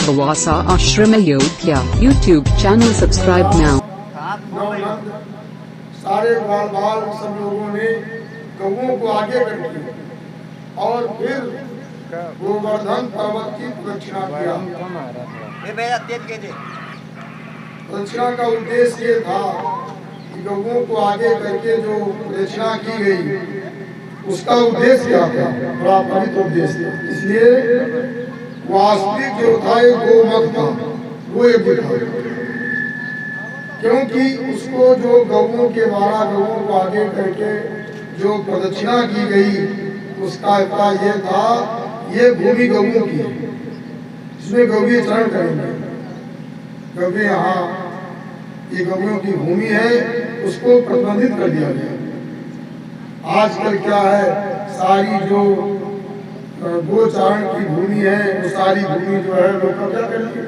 Bhavasa Ashram Ayodhya YouTube channel subscribe now। सारे बाल बाल सब लोगों ने गौओं को आगे कर दिया और फिर गोवर्धन पर्वत की प्रदक्षिणा किया। प्रदक्षिणा का उद्देश्य ये था कि गौओं को आगे करके जो प्रदक्षिणा की गई उसका उद्देश्य क्या था, बड़ा पवित्र उद्देश्य। इसलिए वास्तविक जो था एक गोमख था, वो एक था, क्योंकि उसको जो गौओं के द्वारा गौओं को आगे करके जो प्रदक्षिणा की गई उसका अर्थ ये था, ये भूमि गौओं की है, इसमें गौवी चरण करेंगे। क्योंकि यहाँ ये गौओं की भूमि है, उसको प्रतिबंधित कर दिया गया। आजकल क्या है, सारी जो गोचारण की भूमि है वो सारी भूमि जो है लोग कब्जा कर लिए,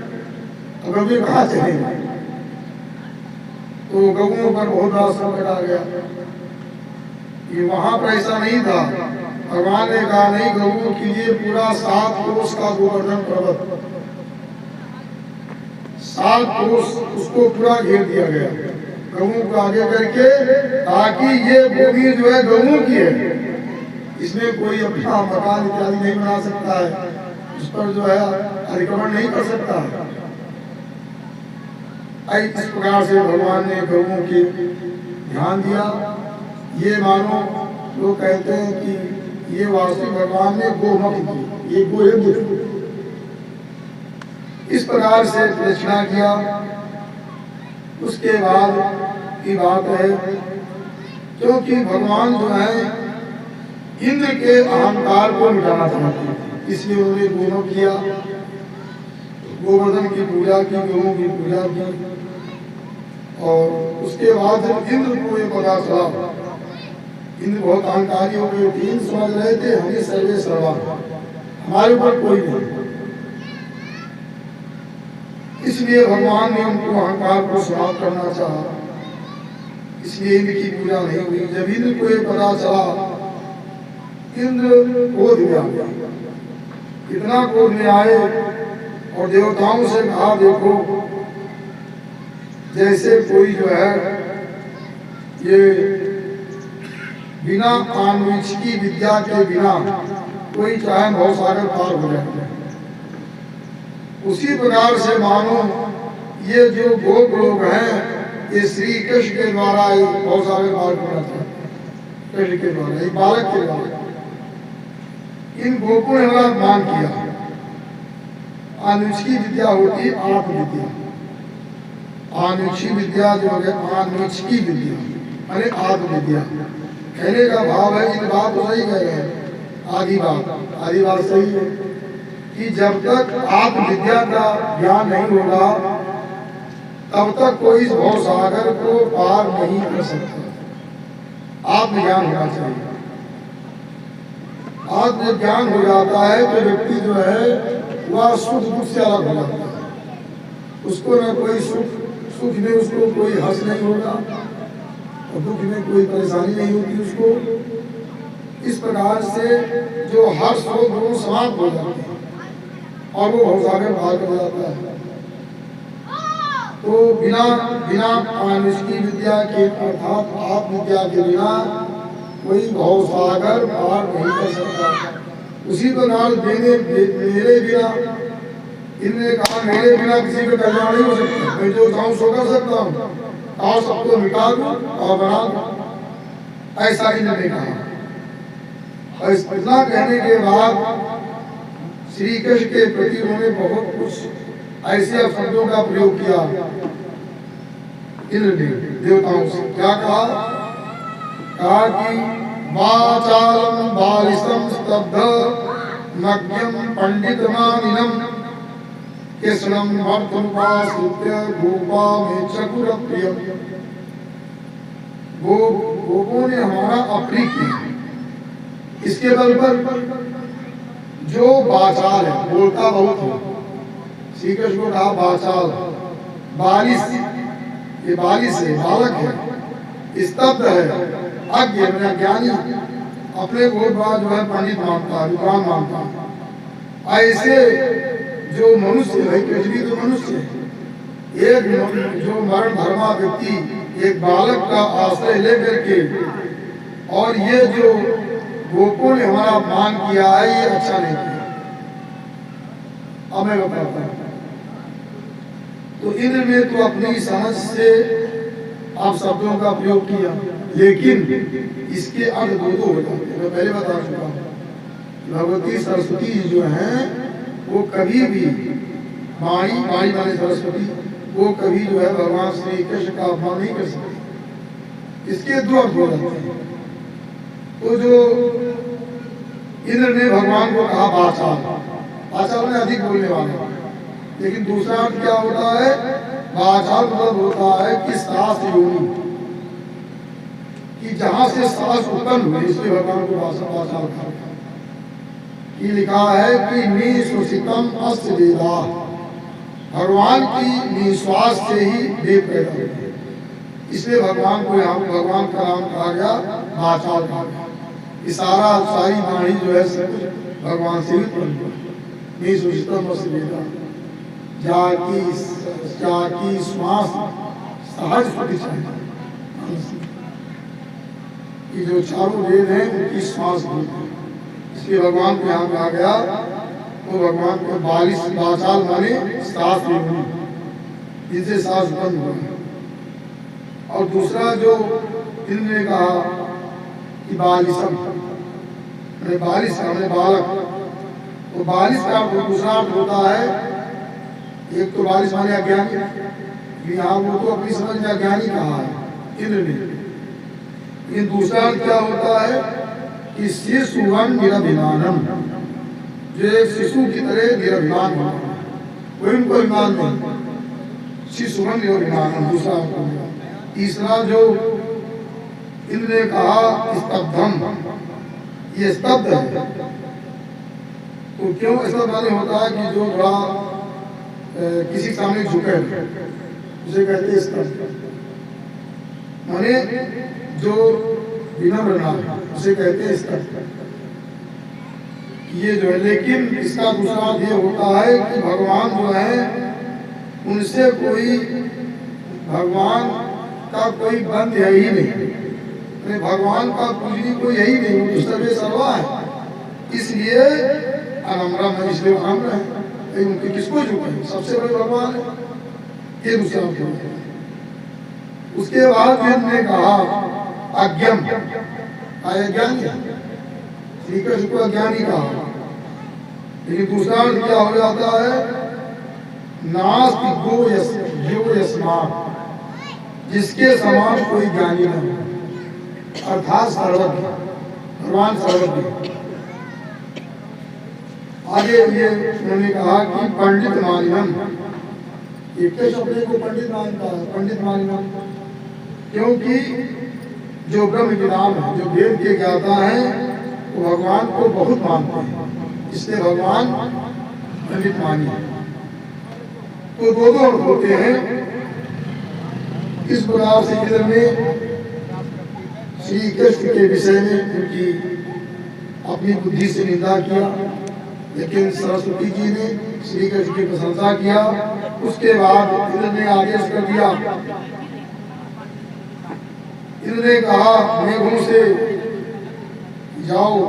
तो गौवी कहाँ चलेंगे, तो गौओं पर बहुत बड़ा संकट आ गया। ये वहां पर ऐसा नहीं था, भगवान ने कहा नहीं, गौओं के लिए पूरा 7 कोस का गोवर्धन पर्वत, 7 कोस उसको पूरा घेर दिया गया गौओं को आगे करके, ताकि ये भूमि जो है गौओं की है, इसमें कोई अपना मकान इत्यादि नहीं बना सकता है, उस पर जो है अतिक्रमण नहीं कर सकता है। इस प्रकार से भगवान ने गौओं के ध्यान दिया। ये मानो लोग कहते हैं कि ये वास्तविक भगवान ने गोमख दी, ये गोयज्ञ। इस प्रकार से प्रदक्षिणा किया। उसके बाद की बात है, क्योंकि भगवान जो है इंद्र के अहंकार को मिटाना चाहते हैं, इसलिए उन्होंने गोमख किया, गोवर्धन की पूजा की, गौओं की पूजा की। और उसके बाद जब इंद्र को ये पता चला, इंद्र बहुत अहंकारी हो गए, तीन समझ रहे थे हमें सर्वे सर्वा, हमारे ऊपर कोई नहीं, इसलिए भगवान ने उनको अहंकार को समाप्त करना चाहा, इसलिए इंद्र की पूजा नहीं हुई। जब इंद्र को ये पता चला, इंद्र क्रोध में आ गया, इतना क्रोध में आए और देवताओं से कहा, देखो जैसे कोई जो है ये बिना आन्वीक्षिकी विद्या के बिना कोई चाहे भवसागर पार हो जाए, उसी प्रकार से मानो ये जो गोप लोग हैं, ये श्री कृष्ण के द्वारा भवसागर पार करना चाहते, कृष्ण के द्वारा, एक बालक के द्वारा। इन गोपों ने बड़ा अपमान किया। आन्वीक्षिकी विद्या होती है आत्मविद्या, आन्वीक्षिकी विद्या जो है आन्वीक्षिकी विद्या अरे आत्मविद्या। कहने का भाव है, इन बात तो सही कह रहे हैं, आदि बात सही है कि जब तक आत्मविद्या का ज्ञान नहीं होगा तब तक कोई इस भवसागर को पार नहीं कर सकता। आत्मज्ञान होना चाहिए। आत्मज्ञान हो जाता है तो व्यक्ति जो है वह सुख दुख से अलग हो जाता है, उसको न कोई सुख में उसको कोई हर्ष नहीं होगा और दुख में कोई परेशानी नहीं होगी उसको। इस प्रकार से जो हर्ष हो वो समाप्त हो जाते हैं और वो भवसागर पार कर जाता है। तो बिना आन्वीक्षिकी विद्या के अर्थात आत्मविद्या के बिना कोई भवसागर पार नहीं कर सकता। उसी प्रकार मेरे बिना, इन्होंने कहा मेरे बिना किसी का कल्याण नहीं हो सकता, मैं जो चाहूं सो कर सकता हूँ, और सबको मिटा दूं और बना दूं, ऐसा इन्होंने कहा। और इतना कहने के बाद श्री कृष्ण के प्रति उन्होंने बहुत कुछ ऐसे शब्दों का प्रयोग किया। इंद्र ने देवताओं से क्या कहा कि वाचालम बालिसम स्तब्ध मध्यम पंडितमानिनम कृष्णम मर्दुपाश्रित्य गोपा में चकुर प्रियम। गोपों ने हमारा अप्रिय किया, इसके बल पर जो बाचाल है, बोलता बहुत है, श्री कृष्ण को कहा बाचाल, बालिश, ये बालिश है, बालक है, स्तब्ध है, अज्ञ मेरा ज्ञानी, अपने को बड़ा जो है पंडित मानता है, विद्वान मानता है, ऐसे जो मनुष्य है, कृष्ण भी तो मनुष्य है, एक जो मरण धर्मा व्यक्ति एक बालक का आश्रय लेकर के, और ये जो गोपों ने हमारा अपमान किया है, ये अच्छा नहीं किया। अब मैं बताता हूं। तो इंद्र ने तो अपनी समझ से आप शब्दों का प्रयोग किया, लेकिन इसके अर्थ दो हो जाते हैं। मैं पहले बता चुका हूं, भगवती सरस्वती जो हैं वो कभी भी माई माने सरस्वती, वो कभी जो है भगवान श्री कृष्ण का अपमान नहीं कर सकते। इसके दो अर्थ हो जाते हैं। तो जो इंद्र ने भगवान को कहा वाचाल, वाचाल में अधिक बोलने वाला, लेकिन दूसरा अर्थ क्या होता है? वाचाल मतलब होता है कि सास योनि, कि जहां से सास उत्पन्न हुई, इसलिए भगवान को वाचाल कहा। ये लिखा है कि निश्वासितम अस्य वेदा, भगवान की निश्वास से ही वेद पैदा हुए, इसलिए भगवान को यहाँ भगवान का नाम कहा गया, वाचाल कहा गया। ये सारी वाणी जो है सब भगवान से ही उत्पन्न हुआ। निश्वासितम अस्य वेदा, जाकी श्वास सहज होती चाहिए, कि जो चारों वेद हैं उनकी श्वास होती है, इसलिए भगवान को यहाँ कहा गया। तो भगवान को 42 वाचाल माने सास योनि, जिनसे सास उत्पन्न हुआ। और दूसरा जो इंद्र ने कहा कि बालिशम, बालिश हमने बालक, तो बालिश का दूसरा अर्थ होता है, एक तो बालिश माने अज्ञानी, यहाँ वो तो अपनी समझ में अज्ञानी कहा है इंद्र ने, लेकिन दूसरा अर्थ क्या होता है कि शिशुवन निरभिमानम, जो एक शिशु की तरह निरभिमान हो, कोई उनको अभिमान नहीं, शिशुवन निरभिमानम दूसरा अर्थ हो गया। तीसरा जो इंद्र ने कहा स्तब्धम, ये स्तब्ध है। तो क्यों ऐसा माने होता है कि जो थोड़ा किसी सामने झुके, उसे कहते हैं स्तब्ध, माने जो विनम्र ना है, उसे कहते हैं स्तब्ध। ये जो है, लेकिन इसका दूसरा अर्थ ये होता है कि भगवान जो है उनसे कोई, भगवान का कोई बंध है ही नहीं, भगवान का पूजनी कोई यही नहीं, वो तो सर्वे सर्वा है, इसलिए अनम्रा में, इसलिए अनम्र है, उनके किसको झुके, सबसे बड़े भगवान है। ये दूसरा अर्थ है। उसके बाद ने कहा अज्ञम, अज्ञानी, श्री कृष्ण को अज्ञानी कहा, लेकिन दूसरा अर्थ क्या हो जाता है? नास्ति गो यस्मात्, जिसके समान कोई ज्ञानी नहीं, अर्थात सर्वज्ञ, भगवान सर्वज्ञ। आगे ये उन्होंने कहा कि पंडित मानिनम, एक अपने को पंडित मानता है, पंडित मानिनम, क्योंकि जो ब्रह्म विद्वान है, जो वेद के ज्ञाता है, वो भगवान को बहुत मानते हैं, इसलिए भगवान पंडित मानिए। तो दो अर्थ होते हैं। इस प्रकार से इंद्र ने श्री कृष्ण के विषय में उनकी अपनी बुद्धि से निंदा किया, लेकिन सरस्वती जी ने श्री कृष्ण की प्रशंसा किया। उसके बाद इंद्र ने आदेश कर दिया, इंद्र ने कहा मेघों से जाओ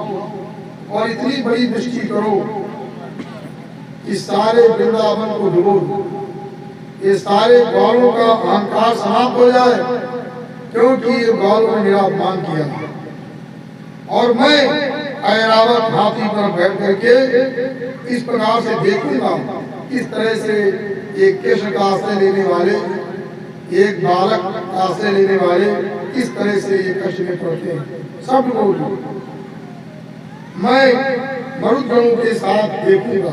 और इतनी बड़ी वृष्टि करो कि सारे वृंदावन को डुबो दो, ये सारे गौरों का अहंकार समाप्त हो जाए, क्योंकि ये गौरों ने मेरा अपमान किया। और मैं ऐरावत हाथी पर बैठ करके इस प्रकार से देखूंगा, इस तरह से एक कृष्ण का आश्रय लेने वाले, एक बालक का आश्रय लेने वाले इस तरह से ये कष्ट में पड़ते हैं। सब लोग मैं मरुदगणों के साथ देखूंगा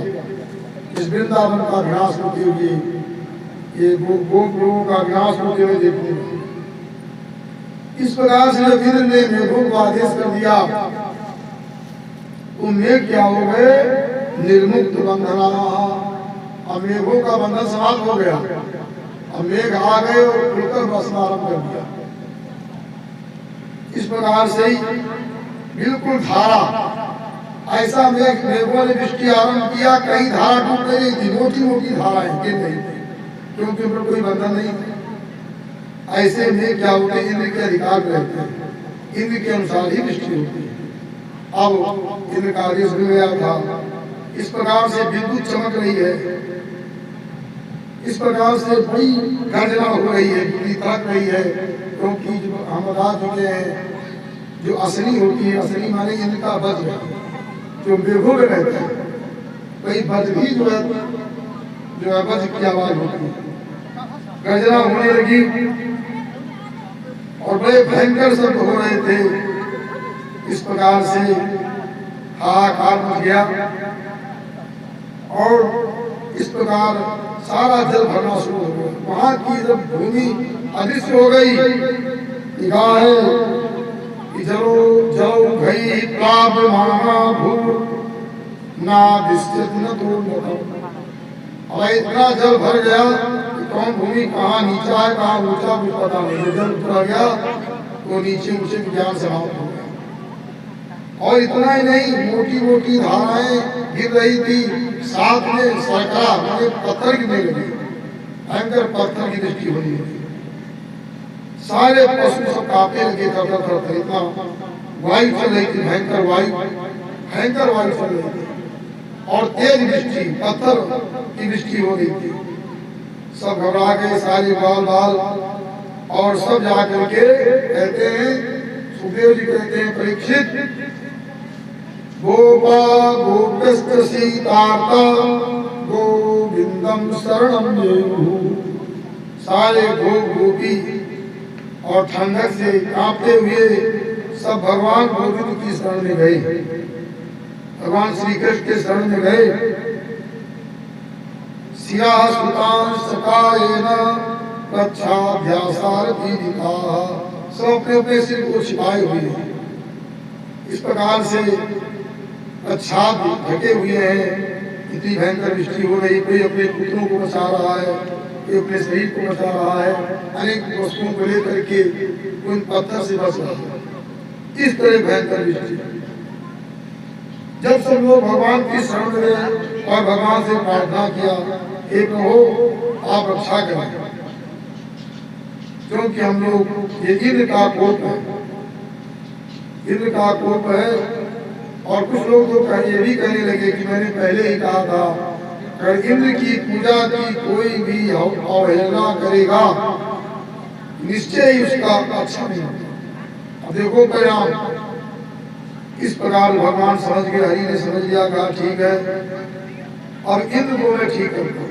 इस वृंदावन का विनाश होते हुए, ये गोप लोगों का विनाश होते हुए देखूंगा। इस प्रकार से जब इंद्र ने मेघों को आदेश कर दिया तो मेघ क्या हो गए? निर्मुक्त बंधना, अब मेघों का बंधन समाप्त हो गया। अब मेघ आ गए और खुलकर बरसना आरंभ कर दिया। इस प्रकार से ही बिल्कुल धारा ऐसा मेघों ने वृष्टि आरंभ किया, कई धारा टूट रही थी, मोटी मोटी धाराएं गिर रही थी, क्योंकि उन पर कोई बंधन नहीं था। ऐसे में क्या होते हैं, इंद्र के अधिकार में रहते हैं, इंद्र के अनुसार ही वृष्टि होती है। अब इंद्र का आदेश मिल गया था, इस प्रकार से विद्युत चमक रही है, इस प्रकार से बड़ी गर्जना हो रही है, बिजली तड़क रही है, क्योंकि जो हम बता चुके हैं, जो असली होती है, असली माने इंद्र का वज्र, जो मेघों में रहता है, वही वज्र भी जो है वज्र की आवाज होती है। गर्जना होने लगी और बड़े भयंकर शब्द हो रहे थे। इस प्रकार से हाहाकार मच गया और इस प्रकार सारा जल भरना शुरू हो गया। वहां की जब भूमि अदृश्य हो गई, निगाहें जलो जलो गई प्लावमाना भूर ना दिश्यत न तो। अब इतना जल भर गया कि कौन भूमि कहाँ नीचा है कहाँ ऊंचा कुछ पता नहीं। जल उतर गया तो नीचे ऊंचे ज्ञान समाप्त हो गया। और इतना ही नहीं, मोटी मोटी धाराएं गिर रही थी, साथ में सरकरा माने पत्थर गिरने लगे, भयंकर पत्थर की वृष्टि हो रही थी। सारे पशु सब कांपने लगे, थर इतना वायु चल रही थी, भयंकर वायु चल रही थी और तेज वृष्टि, पत्थर की वृष्टि हो रही थी। सब घबरा गए, सारे बाल और सब जाकर के कहते हैं, सुखदेव जी कहते हैं, परीक्षित गोपा गोप्यस्त सीतार्ता गोविंदम शरणम येहु। सारे गोपी और ठंडक से कांपते हुए सब भगवान गोविंद की शरण में गए, भगवान श्री कृष्ण के शरण में गए। सिया सुतान सकायेन कच्छाभ्यासारथी दिखाः। सब अपने अपने सिर को छिपाए हुए हैं। इस प्रकार से अच्छाद ढके हुए हैं। इतनी भयंकर वृष्टि हो रही, कोई अपने पुत्रों को बचा रहा है, कोई अपने शरीर को बचा रहा है, अनेक वस्तुओं को लेकर के कोई पत्थर से बच रहा है। इस तरह भयंकर वृष्टि। जब सब लोग भगवान की शरण में और भगवान से प्रार्थना किया, हे प्रभु आप रक्षा करें, क्योंकि हम लोग ये इंद्र का कोप है, इंद्र का कोप है। और कुछ लोग तो ये भी कहने लगे कि मैंने पहले ही कहा था, अगर इंद्र की पूजा की कोई भी अवहेलना करेगा निश्चय ही उसका अच्छा नहीं होगा। अब देखो परिणाम। इस प्रकार भगवान समझ गए, हरि ने समझ लिया, कहा ठीक है और इंद्र को मैं ठीक करूंगा।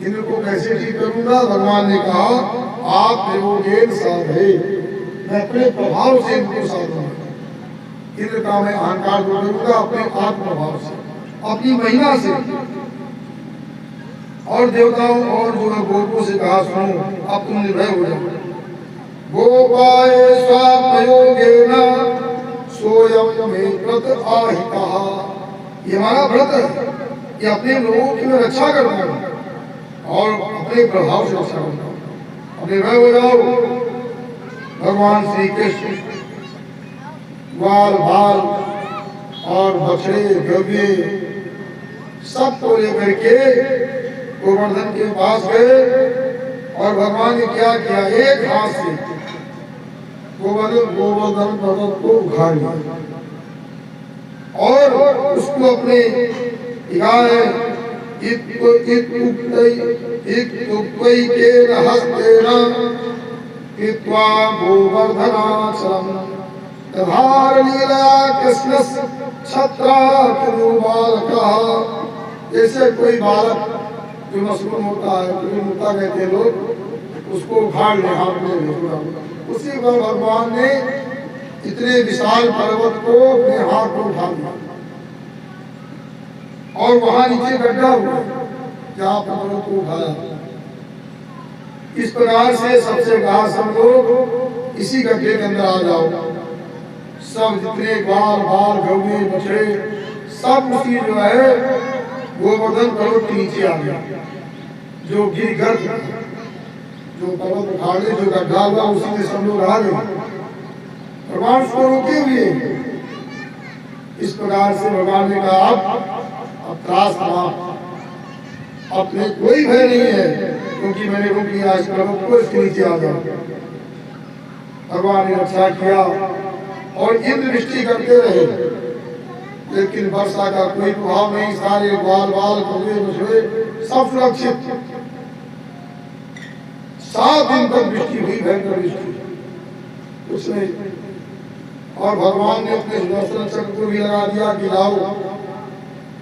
इंद्र को कैसे ठीक करूंगा? भगवान ने कहा आप प्रयोगेन साधे, मैं अपने प्रभाव से इनको साधूंगा। इंद्र का मैं अहंकार दूर करूंगा अपने आत्म प्रभाव से, अपनी महिमा से। और देवताओं और जो है गोपों से कहा सुनो अब तुम निर्भय हो जाओ। गोपाय स्वाप्रयोगेन सोयम में व्रत आहिता। ये हमारा व्रत है कि अपने लोगों की मैं रक्षा करता हूँ और अपने प्रभाव से रक्षा करता हूँ। अब निर्भय हो जाओ। भगवान श्री कृष्ण ग्वाल बाल और बछड़े गव्य सबको लेकर के गोवर्धन के पास गए और भगवान ने क्या किया, एक हाथ से गोवर्धन पर्वत को उखाड़ लिया और उसको अपने जैसे कोई बालक जो मशरूम होता है, मुर्ता कहते हैं लोग, उसको उखाड़ ले हाथ में। उसी पर भगवान ने इतने विशाल पर्वत को अपने हाथ में उठा लिया और वहां नीचे गड्ढा हुआ जहाँ पर्वत को उठाया। इस प्रकार से सबसे कहा सब लोग इसी गड्ढे के अंदर आ जाओ। सब जितने बाल बाल गौवे बछड़े सब उसी जो है गोवर्धन पर्वत के नीचे आ गया। जो गिरगर्भ जो पर्वत उखाड़े जो गड्ढा हुआ उसी में सब लोग आ गए। भगवान उसको रोके हुए इस प्रकार से भगवान ने कहा अब त्रास समाप्त, अपने कोई भय नहीं है, क्योंकि मैंने रोक लिया इस पर्वत को, इसके नीचे आ जाओ। भगवान ने रक्षा किया और इंद्र वृष्टि करते रहे, लेकिन वर्षा का कोई प्रभाव नहीं। सारे ग्वाल बाल कौवे मछुए सब सुरक्षित। 7 दिन तक वृष्टि हुई, भयंकर वृष्टि, कुछ नहीं। और भगवान ने अपने सुदर्शन चक्र को भी लगा दिया कि लाओ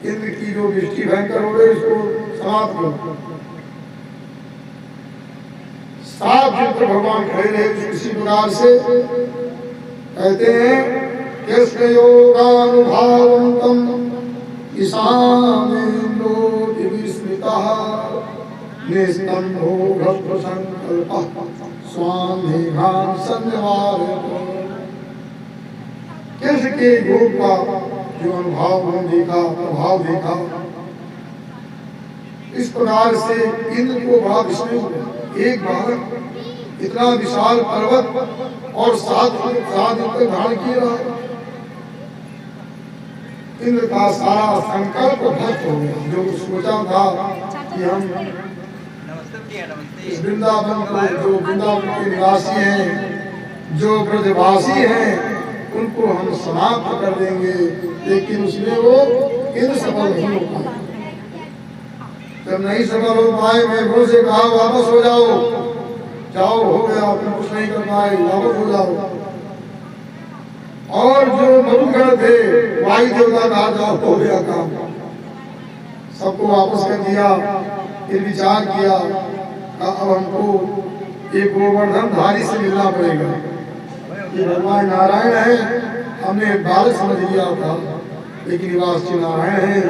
इंद्र की जो वृष्टि भयंकर हो गई इसको समाप्त करो। 7 दिन तक भगवान खड़े रहे। इसी प्रकार से कहते हैं कृष्ण योगानुभावंतम ईशानेन्द्रो विस्मितः निस्तंभो भक्त संकल्पः स्वामेघान सन्निवारयतो। कृष्ण के योग का जो अनुभव देखा, प्रभाव देखा, इस प्रकार से इंद्र को बड़ा विस्मय हुआ। एक बालक इतना विशाल पर्वत और 7 दिन तक धारण किया रहा। इंद्र का सारा संकल्प भ्रष्ट हो गया। जो सोचा था कि हम इस वृंदावन को, जो वृंदावन के निवासी हैं, जो ब्रजवासी हैं, उनको हम समाप्त कर देंगे, लेकिन उसमें वो इंद्र सफल नहीं हो पाए। जब नहीं सफल हो पाए, मैं गुरु से कहा वापस हो जाओ, जाओ हो गया, तुम कुछ नहीं कर पाए, वापस हो जाओ। और जो मरुगण थे, वायु देवता कहा जाओ, हो गया काम, सबको वापस कर दिया। फिर विचार किया अब हमको एक गोवर्धन धारी से मिलना पड़ेगा। ये भगवान नारायण है, हमने बालक समझ लिया था, लेकिन वास्तव नारायण है।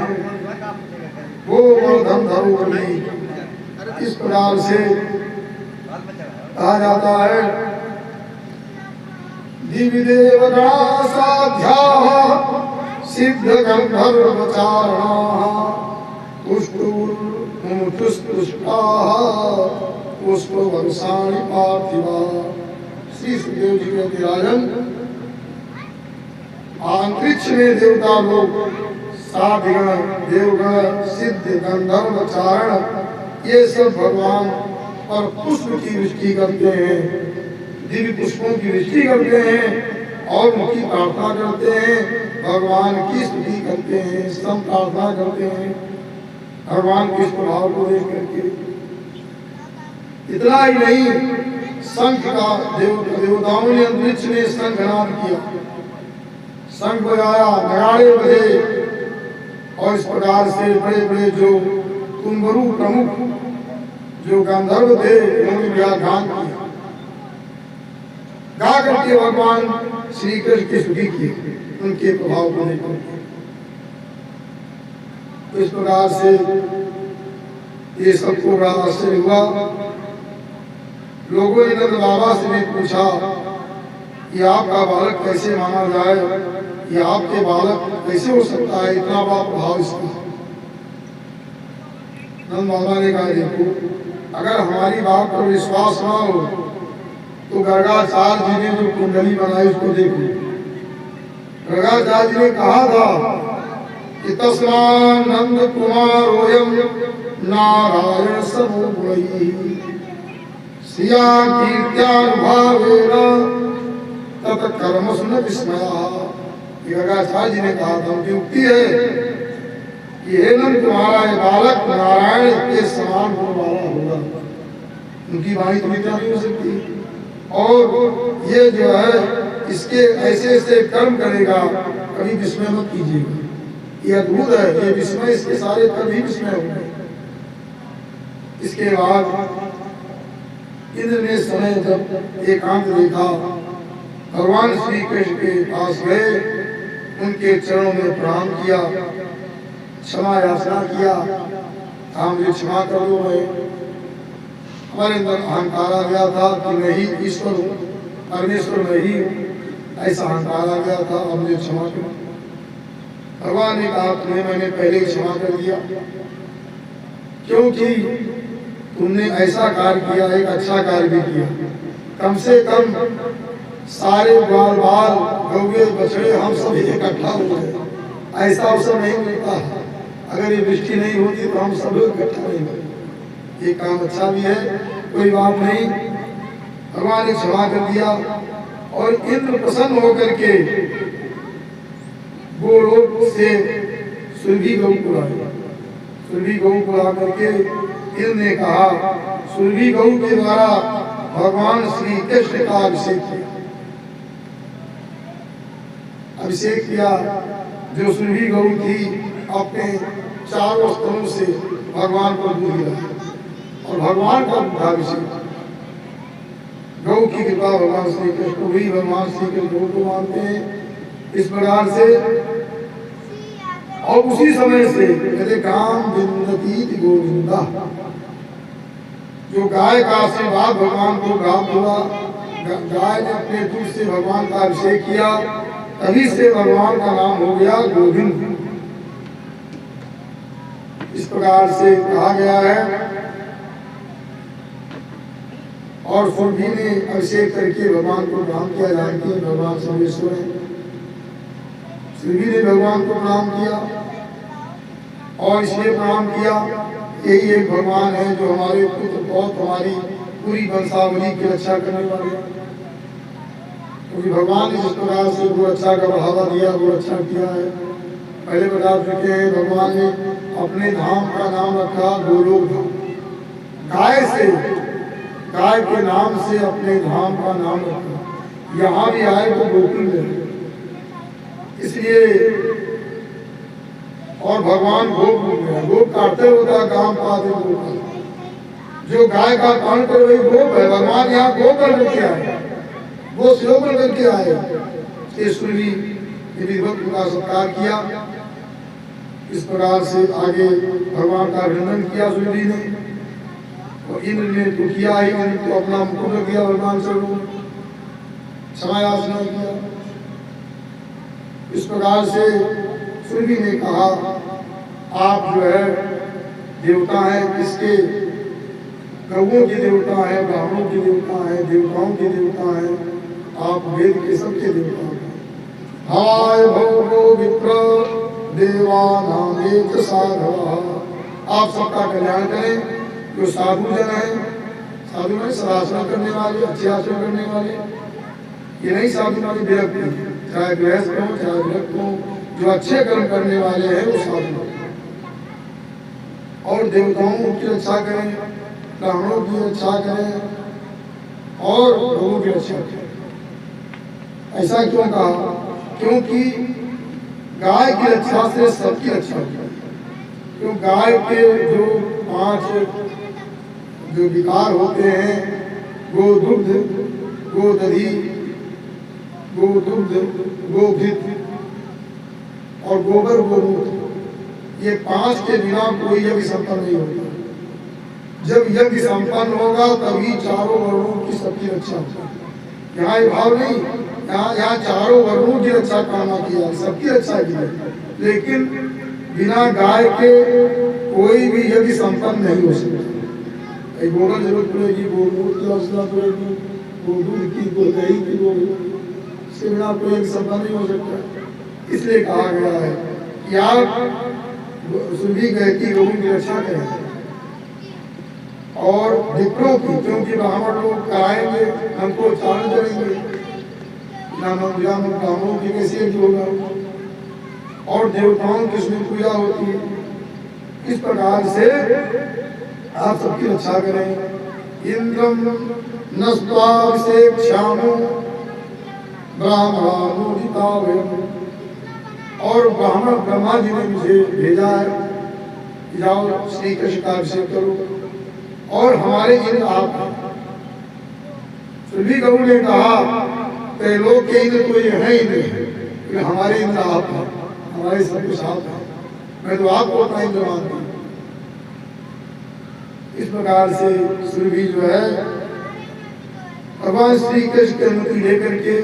वो गोवर्धन धरो बनी। इस प्रकार से कहा जाता है दिव्य देवगणा साध्याः सिद्ध गंधर्वचारणाः पुष्पुष्पाः पुष्पवर्षाणि पार्थिवाः। श्री सुखदेव जी कहते राजन, अंतरिक्ष में देवता लोग, साधगण, देवगण, सिद्ध, गंधर्व, चारण, ये सब भगवान पर पुष्प की वृष्टि करते हैं, दिव्य पुष्पों की वृष्टि करते हैं और उनकी प्रार्थना करते हैं, भगवान की स्तुति करते हैं, सब प्रार्थना करते हैं भगवान के इस प्रभाव को देख करके। इतना ही नहीं, शंख का देवताओं ने अंतरिक्ष में शंखनाद किया, शंख बजाया, नगाड़े बजे, और इस प्रकार से बड़े बड़े जो कुंभरू प्रमुख जो गंधर्व थे, उन्होंने व्याख्यान किया, गा करके भगवान श्री कृष्ण की स्तुति की, उनके प्रभाव को लेकर। इस प्रकार से ये सबको बड़ा आश्चर्य हुआ। लोगों ने नंद बाबा से भी पूछा कि आपका बालक कैसे माना जाए, ये आपके बालक कैसे हो सकता है, इतना बड़ा प्रभाव इसका। नंद बाबा ने कहा देखो, अगर हमारी बात पर विश्वास ना हो तो गर्गाचार्य जी ने जो कुंडली बनाई उसको देखो। गर्गाचार्य जी ने कहा था कि तस्मात् नंद कुमारोऽयं नारायण समो गुणैः श्रिया कीर्त्यानुभावेन तत् कर्मसु न विस्मयः। गर्गाचार्य जी ने कहा था, उनकी उक्ति है कि हे नंद, तुम्हारा ये बालक नारायण के समान गुण वाला होगा। उनकी वाणी मिथ्या नहीं हो सकती। और ये जो है इसके ऐसे ऐसे कर्म करेगा, कभी विस्मय मत कीजिएगा, ये अद्भुत है, ये विस्मय, इसके सारे कर्म ही विस्मय होंगे। इसके बाद इंद्र ने समय जब एकांत देखा, भगवान श्री कृष्ण के पास गए, उनके चरणों में प्रणाम किया, क्षमा याचना किया, मुझे क्षमा कर दो, मैं हमारे अंदर अहंकार आ गया था कि मैं ही ईश्वर हूँ, परमेश्वर मैं ही, ऐसा अहंकार आ गया था, अब मुझे क्षमा करो। भगवान ने कहा तुम्हें मैंने पहले ही क्षमा कर दिया, क्योंकि तुमने ऐसा कार्य किया, एक अच्छा कार्य भी किया। कम से कम सारे ग्वाल बाल, गौवे, बछड़े, हम सब इकट्ठा हो गए, ऐसा अवसर नहीं मिलता है। अगर ये वृष्टि नहीं होती तो हम सब लोग इकट्ठा नहीं होते। ये काम अच्छा भी है, कोई बात नहीं, भगवान ने क्षमा कर दिया। और इंद्र प्रसन्न होकर के गोलोक से सुरभि गौ को लाए। सुरभि गौ को ला करके इंद्र ने कहा, सुरभि गौ के द्वारा भगवान श्री कृष्ण का अभिषेक किया। अभिषेक किया। जो सुरभि गौ थी अपने चारों स्तनों से भगवान को दूध दिलाया और भगवान का दुग्धाभिषेक। गौ की कृपा भगवान श्री कृष्ण हुई। भगवान श्री कृष्ण गौ को मानते हैं इस प्रकार से। और उसी समय से कहते काम विंदती गोविंदा, जो गाय का आशीर्वाद भगवान को प्राप्त हुआ, गाय ने अपने दूध से भगवान का अभिषेक किया, तभी से भगवान का नाम हो गया गोविंद। इस प्रकार से कहा गया है। और सुरभि ने अभिषेक करके भगवान को प्रणाम किया। जानती है भगवान सर्वेश्वर है। सुरभि ने भगवान को प्रणाम किया और इसलिए प्रणाम किया, यही एक भगवान है जो हमारे पुत्र पौत्र हमारी पूरी वंशावली की रक्षा करने वाले हैं। क्योंकि भगवान ने जिस प्रकार से वो रक्षा का बढ़ावा दिया, वो रक्षा किया है। पहले बता चुके हैं, भगवान ने अपने धाम का नाम रखा गोलोक धाम। गाय से, गाय के नाम से अपने धाम का नाम रखा। यहाँ भी आए तो गोकुल में, इसलिए। और भगवान गोप में, गोप काटते होता काम पाते गोप। जो गाय का पान कर वही गोप है। भगवान यहाँ गोप करके आए, वो सेवक करके आए। सुरभि विधिवत का सत्कार किया। इस प्रकार से आगे भगवान का अभिनंदन किया सुरभि ने। और इंद्र ने तो किया ही, इंद्र तो अपना मुकुट किया भगवान से, क्षमा याचना किया। इस प्रकार से सुरभि ने कहा, आप जो है देवता हैं, किसके? गौओं के देवता हैं, ब्राह्मणों के देवता हैं, देवताओं के देवता हैं, आप वेद के सबके देवता हैं। हाय भो विप्र देवानां एक साधवा, आप सबका कल्याण करें। जो साधु जन है, साधु में सदाचरण करने वाले, अच्छे आचरण करने वाले, ये नहीं साधु वाले विरक्त, चाहे गृहस्थ हो चाहे विरक्त हो, जो अच्छे कर्म करने वाले हैं वो साधु। और देवताओं की रक्षा करें, ब्राह्मणों की रक्षा करें और लोगों की रक्षा करें। ऐसा क्यों कहा? क्योंकि गाय की रक्षा से सबकी रक्षा होती है। क्यों? गाय के जो 5 जो विकार होते हैं, गोदुग्ध, गोदधि, गोदुग्ध, गोघृत और गोबर गोमूत्र, ये 5 के बिना कोई यज्ञ संपन्न नहीं होगा। जब यज्ञ संपन्न होगा तभी चारों वर्णों की सबकी रक्षा होगी। यहाँ ये भाव नहीं, यहाँ चारों वर्णों की रक्षा करना किया, सबकी रक्षा की है। लेकिन बिना गाय के कोई भी यज्ञ संपन्न नहीं हो सकता। गोबर जरूरत पड़ेगी, गोमूत्र की आवश्यकता पड़ेगी, गोदूध की, गोदही की, इसके बिना कोई यज्ञ संपन्न नहीं हो सकता। इसलिए कहा गया है कि आप सुरभि कहती गौ की रक्षा करें। और विप्रों की, क्योंकि ब्राह्मण लोग कराएंगे, हमको चारण करेंगे, ब्राह्मणों की कैसे होगा। और देवताओं की इसमें पूजा होती है। इस प्रकार से आप सबकी रक्षा करें। इंद्रम नस्त्वाभिषेक्ष्यामो ब्राह्मणानुदितावयम्, और ब्राह्मण ब्रह्मा जी ने मुझे भेजा है कि जाओ श्री कृष्ण का अभिषेक करो, और हमारे इंद्र आप हैं। सुरभि गौ ने कहा, लोग के इंद्र तो ये है इंद्र है, हमारे इंद्र आप हैं, हमारे सब कुछ आप हैं, मैं तो आपको अपना इंद्र मानती हूँ। इस प्रकार से सुरभि जो है भगवान श्री कृष्ण की अनुमति लेकर के,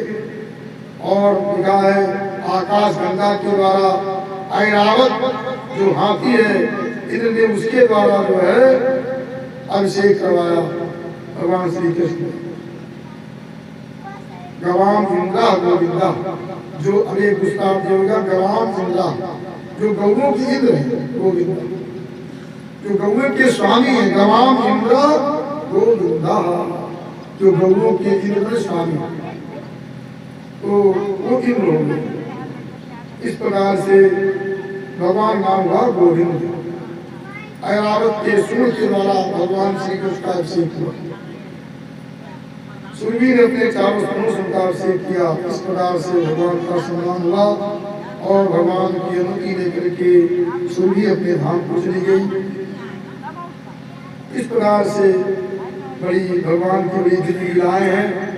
और लिखा है आकाश गंगा के द्वारा ऐरावत जो हाथी है इंद्र ने उसके द्वारा जो है अभिषेक करवाया भगवान श्री कृष्ण। गवाम इंद्रा गोविंदा, जो अनेक पुस्तक जो होगा गवाम इंद्रा, जो गौरों की इंद्र है गोविंदा, जो गौरों के स्वामी है, गवाम इंद्र गोविंदा, जो गौरों के इंद्र स्वामी, तो वो इंद्र हो गए। इस प्रकार से भगवान नाम हुआ गोविंद। ऐरावत के सूर्य के द्वारा भगवान श्री कृष्ण का अभिषेक हुआ। सूर्य ने अपने चारों स्तनों का अभिषेक किया। इस प्रकार से भगवान का सम्मान हुआ और भगवान की अनुमति लेकर के सूर्य अपने धाम को चली गई। इस प्रकार से बड़ी भगवान की बड़ी दिव्य लीलाएं हैं।